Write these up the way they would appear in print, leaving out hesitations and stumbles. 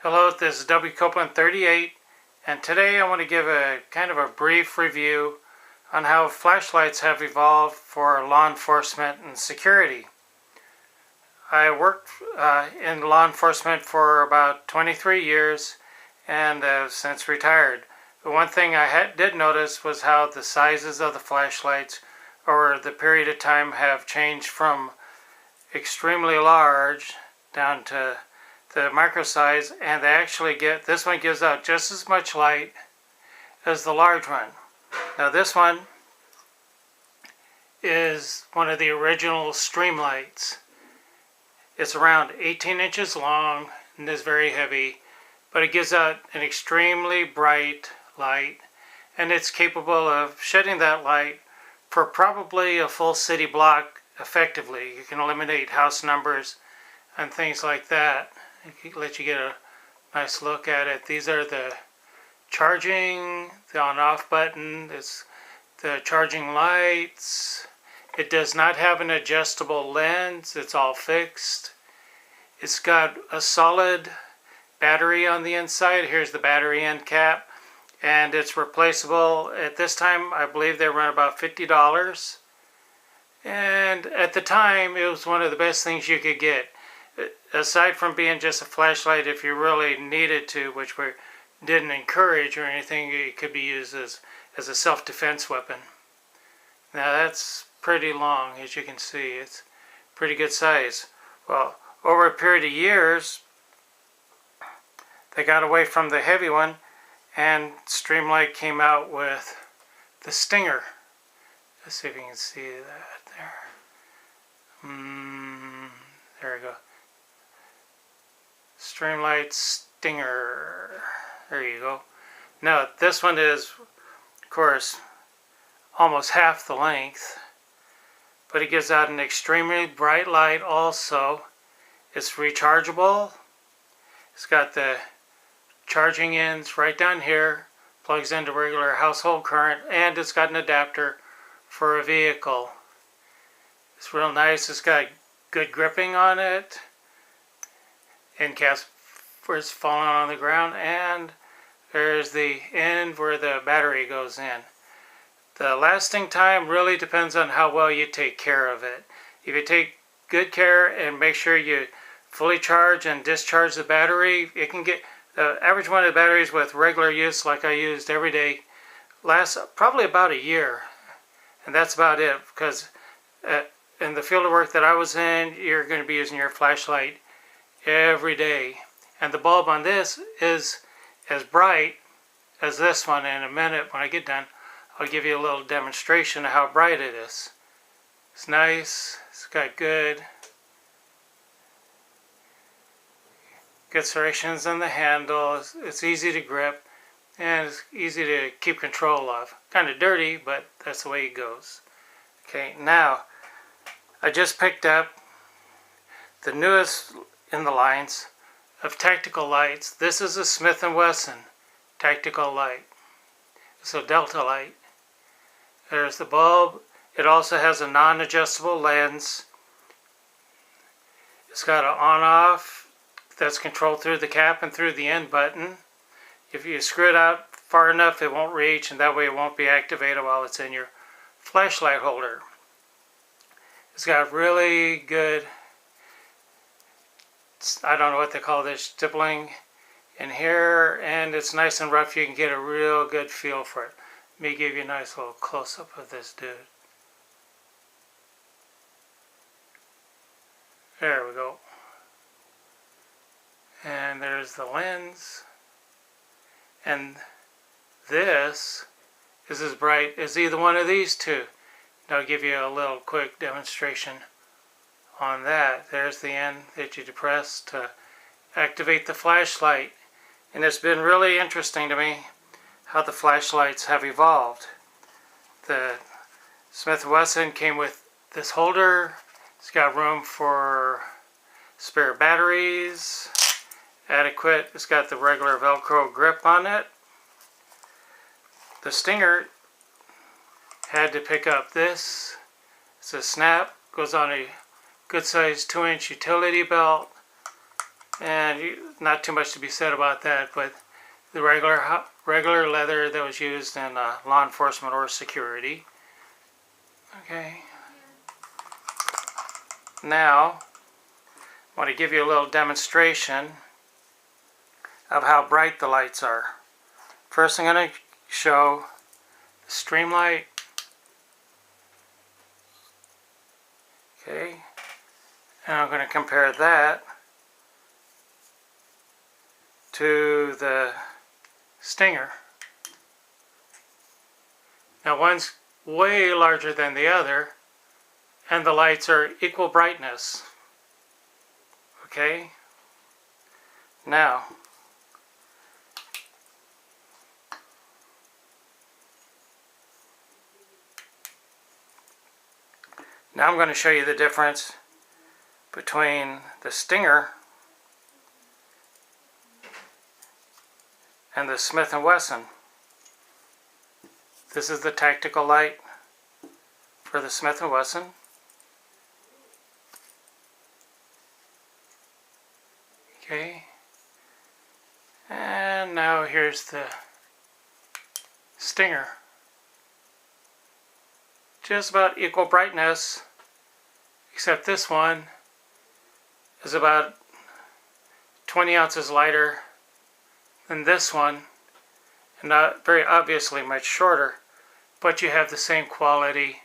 Hello, this is W. Copeland 38, and today I want to give a kind of a brief review on how flashlights have evolved for law enforcement and security. I worked in law enforcement for about 23 years and have since retired. But one thing I did notice was how the sizes of the flashlights over the period of time have changed from extremely large down to the micro size, and they actually this one gives out just as much light as the large one. Now this one is one of the original stream lights. It's around 18 inches long and is very heavy, but it gives out an extremely bright light, and it's capable of shedding that light for probably a full city block effectively. You can eliminate house numbers and things like that. Let you get a nice look at it. These are the charging, the on-off button. It's the charging lights. It does not have an adjustable lens. It's all fixed. It's got a solid battery on the inside. Here's the battery end cap, and it's replaceable. At this time, I believe they run about $50. And at the time, it was one of the best things you could get. Aside from being just a flashlight, if you really needed to, which we didn't encourage or anything, it could be used as a self-defense weapon. Now that's pretty long, as you can see. It's pretty good size. Well, over a period of years, they got away from the heavy one, and Streamlight came out with the Stinger. Let's see if you can see that there. There we go. Streamlight Stinger. There you go. Now this one is, of course, almost half the length, but it gives out an extremely bright light also. It's rechargeable. It's got the charging ends right down here, plugs into regular household current, and it's got an adapter for a vehicle. It's real nice. It's got good gripping on it. End caps where it's falling on the ground, and there's the end where the battery goes in. The lasting time really depends on how well you take care of it. If you take good care and make sure you fully charge and discharge the battery, it can get the average one of the batteries with regular use, like I used every day, lasts probably about a year, and that's about it. Because in the field of work that I was in, you're going to be using your flashlight every day, and the bulb on this is as bright as this one. In a minute, when I get done, I'll give you a little demonstration of how bright it is. It's nice. It's got good serrations in the handle. It's easy to grip, and it's easy to keep control of. Kind of dirty, but that's the way it goes. Okay, now I just picked up the newest in the lines of tactical lights. This is a Smith & Wesson tactical light. It's a Delta light. There's the bulb. It also has a non-adjustable lens. It's got an on-off that's controlled through the cap and through the end button. If you screw it out far enough, it won't reach, and that way it won't be activated while it's in your flashlight holder. It's got really good, I don't know what they call this, stippling in here, and it's nice and rough. You can get a real good feel for it. Let me give you a nice little close-up of this dude. There we go. And there's the lens, and this is as bright as either one of these two. And I'll give you a little quick demonstration on that. There's the end that you depress to activate the flashlight. And it's been really interesting to me how the flashlights have evolved. The Smith & Wesson came with this holder. It's got room for spare batteries, adequate. It's got the regular Velcro grip on it. The Stinger had to pick up this. It's a snap, goes on a good sized 2-inch utility belt. and not too much to be said about that, but the regular leather that was used in law enforcement or security. Okay. Now, I want to give you a little demonstration of how bright the lights are. First, I'm going to show the stream light. Okay. And I'm going to compare that to the Stinger. Now one's way larger than the other, and the lights are equal brightness. Okay? Now, I'm going to show you the difference between the Stinger and the Smith & Wesson. This is the tactical light for the Smith & Wesson. Okay. And now here's the Stinger. Just about equal brightness, except this one is about 20 ounces lighter than this one, and not very obviously much shorter, but you have the same quality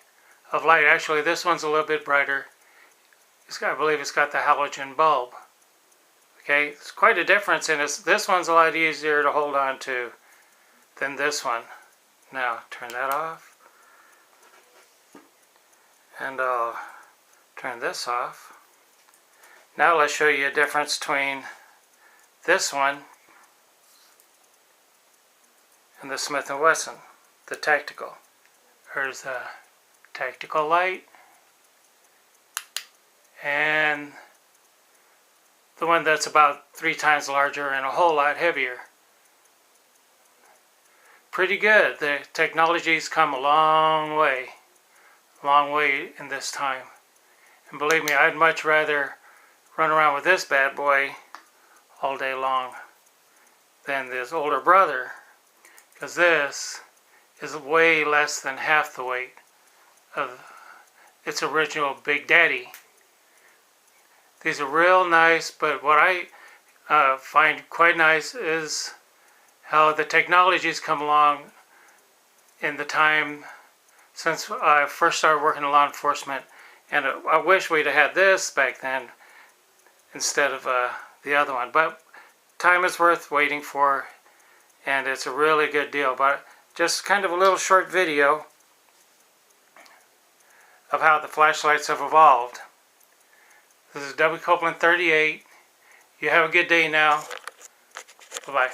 of light. Actually, this one's a little bit brighter. I believe it's got the halogen bulb. Okay, it's quite a difference, and this one's a lot easier to hold on to than this one. Now, turn that off, and I'll turn this off. Now let's show you a difference between this one and the Smith & Wesson, the tactical. There's the tactical light, and the one that's about 3 times larger and a whole lot heavier. Pretty good. The technology's come a long way in this time. And believe me, I'd much rather run around with this bad boy all day long than this older brother, because this is way less than half the weight of its original Big Daddy. These are real nice, but what I find quite nice is how the technology's come along in the time since I first started working in law enforcement, and I wish we'd have had this back then instead of the other one. But time is worth waiting for, and it's a really good deal. But just kind of a little short video of how the flashlights have evolved. This is W. Copeland 38. You have a good day now. Bye-bye.